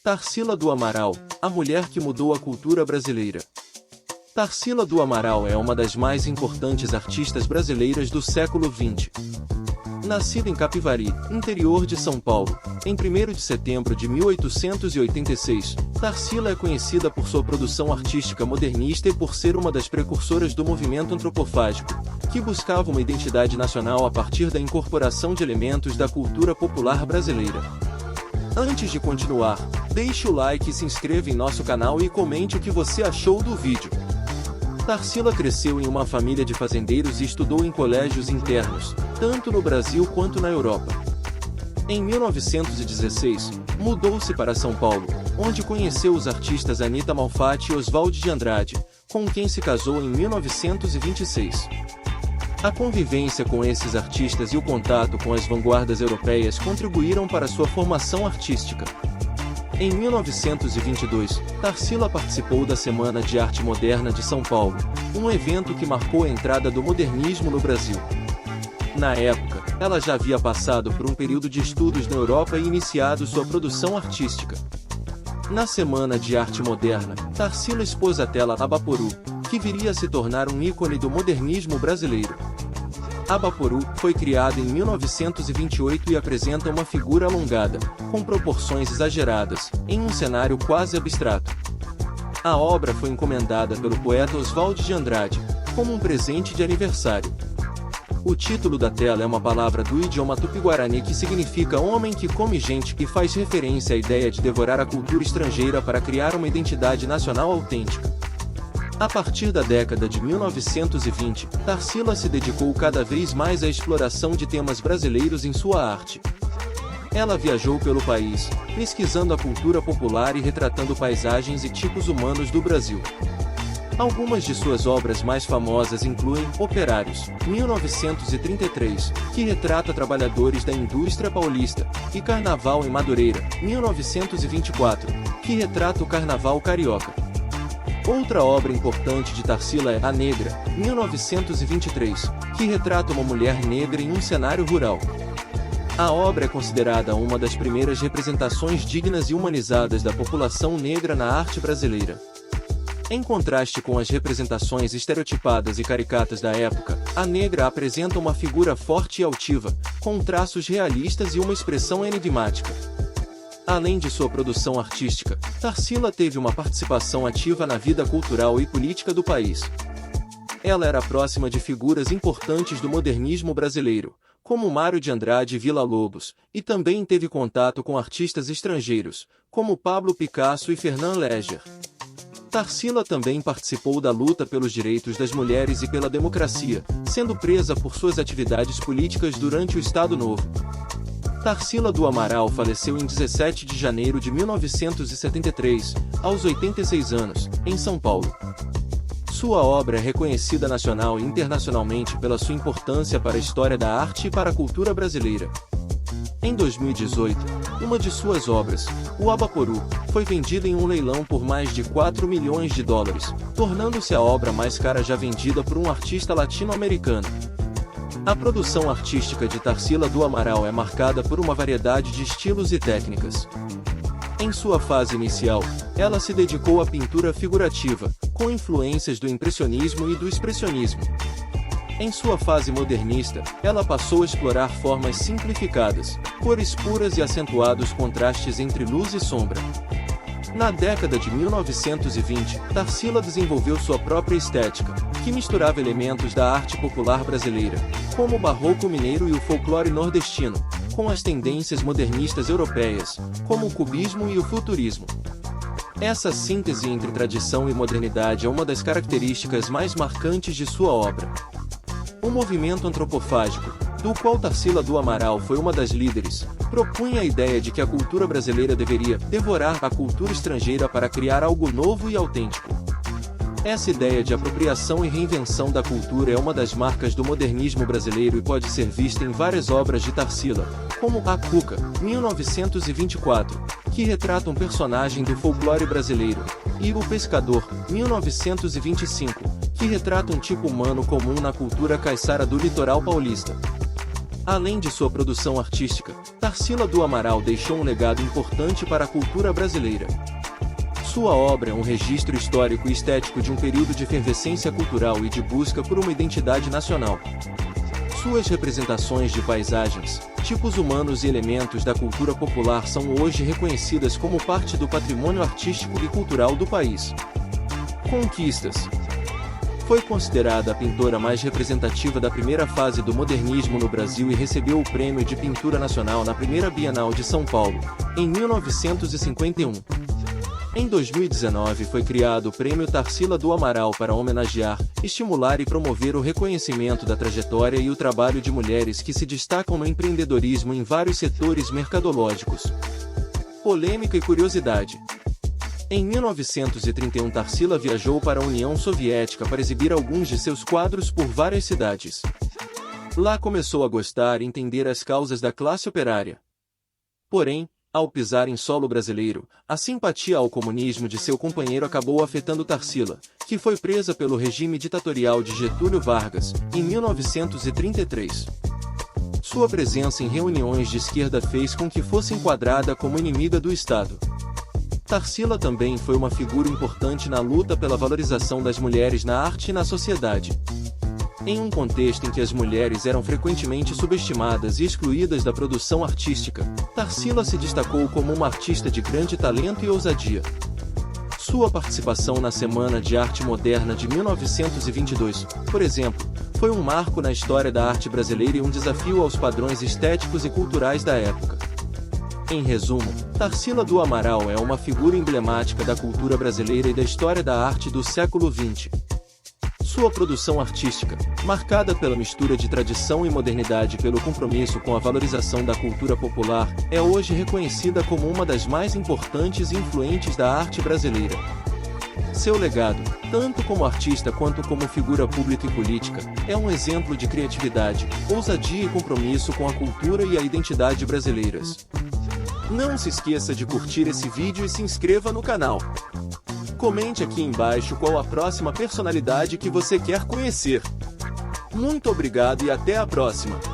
Tarsila do Amaral, a mulher que mudou a cultura brasileira. Tarsila do Amaral é uma das mais importantes artistas brasileiras do século XX. Nascida em Capivari, interior de São Paulo, em 1º de setembro de 1886, Tarsila é conhecida por sua produção artística modernista e por ser uma das precursoras do movimento antropofágico, que buscava uma identidade nacional a partir da incorporação de elementos da cultura popular brasileira. Antes de continuar, deixe o like e se inscreva em nosso canal e comente o que você achou do vídeo. Tarsila cresceu em uma família de fazendeiros e estudou em colégios internos, tanto no Brasil quanto na Europa. Em 1916, mudou-se para São Paulo, onde conheceu os artistas Anita Malfatti e Oswald de Andrade, com quem se casou em 1926. A convivência com esses artistas e o contato com as vanguardas europeias contribuíram para sua formação artística. Em 1922, Tarsila participou da Semana de Arte Moderna de São Paulo, um evento que marcou a entrada do modernismo no Brasil. Na época, ela já havia passado por um período de estudos na Europa e iniciado sua produção artística. Na Semana de Arte Moderna, Tarsila expôs a tela Abaporu, que viria a se tornar um ícone do modernismo brasileiro. Abaporu foi criada em 1928 e apresenta uma figura alongada, com proporções exageradas, em um cenário quase abstrato. A obra foi encomendada pelo poeta Oswald de Andrade, como um presente de aniversário. O título da tela é uma palavra do idioma tupi-guarani que significa homem que come gente, e faz referência à ideia de devorar a cultura estrangeira para criar uma identidade nacional autêntica. A partir da década de 1920, Tarsila se dedicou cada vez mais à exploração de temas brasileiros em sua arte. Ela viajou pelo país, pesquisando a cultura popular e retratando paisagens e tipos humanos do Brasil. Algumas de suas obras mais famosas incluem Operários, 1933, que retrata trabalhadores da indústria paulista, e Carnaval em Madureira, 1924, que retrata o Carnaval carioca. Outra obra importante de Tarsila é A Negra, 1923, que retrata uma mulher negra em um cenário rural. A obra é considerada uma das primeiras representações dignas e humanizadas da população negra na arte brasileira. Em contraste com as representações estereotipadas e caricatas da época, a negra apresenta uma figura forte e altiva, com traços realistas e uma expressão enigmática. Além de sua produção artística, Tarsila teve uma participação ativa na vida cultural e política do país. Ela era próxima de figuras importantes do modernismo brasileiro, como Mário de Andrade e Villa-Lobos, e também teve contato com artistas estrangeiros, como Pablo Picasso e Fernand Léger. Tarsila também participou da luta pelos direitos das mulheres e pela democracia, sendo presa por suas atividades políticas durante o Estado Novo. Tarsila do Amaral faleceu em 17 de janeiro de 1973, aos 86 anos, em São Paulo. Sua obra é reconhecida nacional e internacionalmente pela sua importância para a história da arte e para a cultura brasileira. Em 2018, uma de suas obras, o Abaporu, foi vendida em um leilão por mais de 4 milhões de dólares, tornando-se a obra mais cara já vendida por um artista latino-americano. A produção artística de Tarsila do Amaral é marcada por uma variedade de estilos e técnicas. Em sua fase inicial, ela se dedicou à pintura figurativa, com influências do impressionismo e do expressionismo. Em sua fase modernista, ela passou a explorar formas simplificadas, cores puras e acentuados contrastes entre luz e sombra. Na década de 1920, Tarsila desenvolveu sua própria estética, que misturava elementos da arte popular brasileira, como o barroco mineiro e o folclore nordestino, com as tendências modernistas europeias, como o cubismo e o futurismo. Essa síntese entre tradição e modernidade é uma das características mais marcantes de sua obra. O movimento antropofágico, do qual Tarsila do Amaral foi uma das líderes, propunha a ideia de que a cultura brasileira deveria devorar a cultura estrangeira para criar algo novo e autêntico. Essa ideia de apropriação e reinvenção da cultura é uma das marcas do modernismo brasileiro e pode ser vista em várias obras de Tarsila, como A Cuca, 1924, que retrata um personagem do folclore brasileiro, e O Pescador, 1925, que retrata um tipo humano comum na cultura caiçara do litoral paulista. Além de sua produção artística, Tarsila do Amaral deixou um legado importante para a cultura brasileira. Sua obra é um registro histórico e estético de um período de efervescência cultural e de busca por uma identidade nacional. Suas representações de paisagens, tipos humanos e elementos da cultura popular são hoje reconhecidas como parte do patrimônio artístico e cultural do país. Conquistas. Foi considerada a pintora mais representativa da primeira fase do modernismo no Brasil e recebeu o Prêmio de Pintura Nacional na primeira Bienal de São Paulo, em 1951. Em 2019 foi criado o Prêmio Tarsila do Amaral para homenagear, estimular e promover o reconhecimento da trajetória e o trabalho de mulheres que se destacam no empreendedorismo em vários setores mercadológicos. Polêmica e curiosidade. Em 1931 Tarsila viajou para a União Soviética para exibir alguns de seus quadros por várias cidades. Lá começou a gostar e entender as causas da classe operária. Porém, ao pisar em solo brasileiro, a simpatia ao comunismo de seu companheiro acabou afetando Tarsila, que foi presa pelo regime ditatorial de Getúlio Vargas, em 1933. Sua presença em reuniões de esquerda fez com que fosse enquadrada como inimiga do Estado. Tarsila também foi uma figura importante na luta pela valorização das mulheres na arte e na sociedade. Em um contexto em que as mulheres eram frequentemente subestimadas e excluídas da produção artística, Tarsila se destacou como uma artista de grande talento e ousadia. Sua participação na Semana de Arte Moderna de 1922, por exemplo, foi um marco na história da arte brasileira e um desafio aos padrões estéticos e culturais da época. Em resumo, Tarsila do Amaral é uma figura emblemática da cultura brasileira e da história da arte do século XX. Sua produção artística, marcada pela mistura de tradição e modernidade e pelo compromisso com a valorização da cultura popular, é hoje reconhecida como uma das mais importantes e influentes da arte brasileira. Seu legado, tanto como artista quanto como figura pública e política, é um exemplo de criatividade, ousadia e compromisso com a cultura e a identidade brasileiras. Não se esqueça de curtir esse vídeo e se inscreva no canal. Comente aqui embaixo qual a próxima personalidade que você quer conhecer. Muito obrigado e até a próxima!